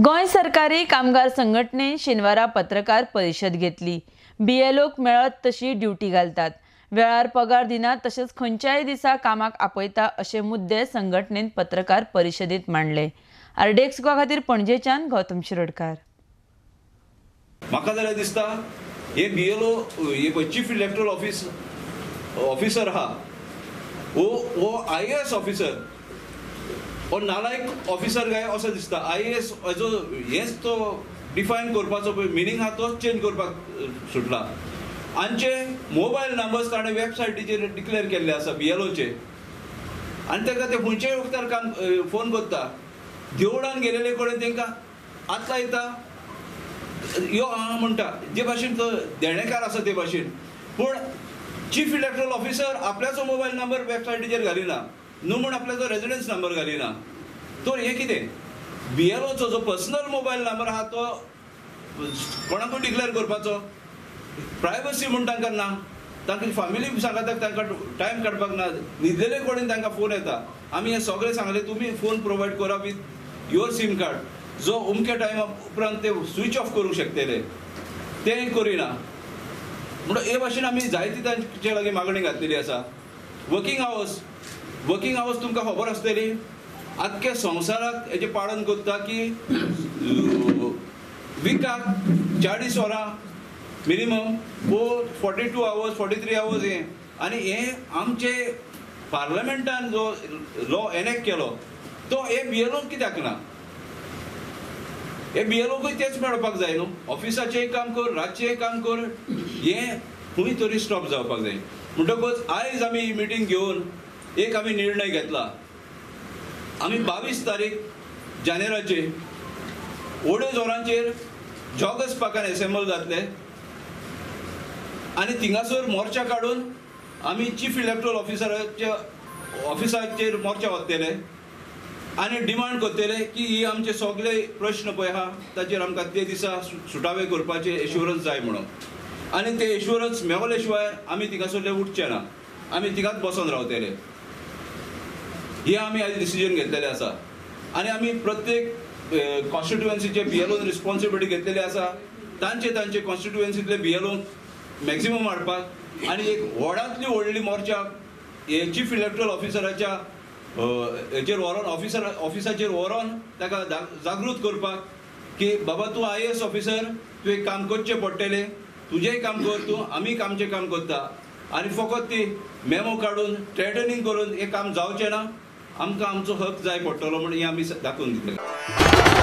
गोंय सरकारी कामगार संघटनेन शेनवारा पत्रकार परिशद घेतली। बीएलओक मेळत तशी ड्युटी घालतात, वेळार पगार दिनात, तशेंच खंयच्याय दिसा कामाक आपयता अशे मुद्दे संघटनेन पत्रकार परिशदेंत मांडले। आरडीएक्स गोवा खातीर पणजेच्यान गौतम शिरोडकार। म्हाका जाल्यार दिसता हे बीएलओ हे चीफ इलेक्टोरल ऑफिसर आहा हो आयएएस ऑफिसर हो नालायक ऑफिसर काय असो दिसता। आयएएस हेजो हेच तो डिफायन करपाचो मिनींग हा तोच चेंज करपाक सुटला। आमचे मोबायल नंबर्स ताणें वेबसायटीचेर डिक्लेअर केल्ले आसा बीएलओचे, आनी ताका ते खंयच्याय वक्तार काम फोन करता। देवळान गेलेले कडेन तांकां आतला येता यो हांगा म्हणटा, जे भाशेन तो देणेकार आसा ते भाशेन। पूण चीफ इलेक्टोरल ऑफिसर आपल्याचो मोबायल नंबर वेबसायटीचेर घालिना, न्हू म्हण आपल्याचो रेजिडेंस नंबर घालिना। तर हें कितें? बीएलओचो जो पर्सनल मोबायल नंबर आहा तो कोणाकूय डिक्लेअर करपाचो? प्रायवसी म्हूण तांकां ना, तांकां फॅमिली सांगात तांकां टायम काडपाक ना, न्हिदलेले कडेन तांकां फोन येता। आमी हें सगळें सांगलें तुमी फोन प्रोवायड करा विथ युअर सिम कार्ड, जो अमके टायमा उपरांत ते स्विच ऑफ करूंक शकतले, तें करिना। म्हणून हे भाशेन आमी जायती तांचे लागीं मागणी घातलेली आसा। वर्किंग आवर्स तुमकां खबर आसतली, आख्ख्या संवसाराक हेजें पालन करता की विकाक 40 वरां मिनिमम 42 आवर्स 43 आवर्स हें। आनी हें आमचे पार्लमेंटान जो लॉ एनेक्ट केलो तो हे बीएलओ कित्याक ना? हे बीएलओकूय तेच मेळपाक जाय न्हू, ऑफिसाचेंय काम कर, रातचेंय काम कर, हें खंय तरी स्टॉप जावपाक जाय। म्हणटकूच आयज आमी ही मिटींग घेवन एक आमी निर्णय घेतला। आमी 22 तारीख जानेराचे ओड्यो जोरांचेर जॉगर्स पार्कान एसेंबल जातले आनी थिंगासर मोर्चा काडून आमी चीफ इलेक्टोरल ऑफिसराच्या ऑफिसाचेर मोर्चा वतले आनी डिमांड करतले की ही आमचे सगळे प्रश्न पळय आहा ताचेर आमकां ते दिसा सुटावे करपाचे एश्युरन्स जाय म्हणून। आनी ते एश्युरन्स मेवले शिवाय आमी थिंगासरले उठचे ना, आमी थिंगाच बसून रावतले। हे आमी आयज डिसिजन घेतलेले आसा आनी आमी प्रत्येक कॉन्स्टिट्युएन्सीचे बीएलओन रिस्पॉन्सिबिलिटी घेतलेली आसा। तांचे कॉन्स्टिट्युएन्सीतले बीएलओ मॅक्झिमम हाडपाक आनी एक व्हडांतली व्हडली मोर्चा हे चीफ इलेक्टोरल ऑफिसराच्या हेचेर व्हरोन ऑफिसाचेर व्हरोन ताका जागृत करपाक की बाबा तूं आयएएस ऑफिसर, तुवें काम करचें पडटलें, तुजेंय काम कर तूं, आमी आमचें काम करता। आनी फकत ती मेमो काडून थ्रेटनिंग करून हें काम जावचें ना, आमकां आमचो हक जाय पडटलो म्हणून हें आमी दाखोवन दितले।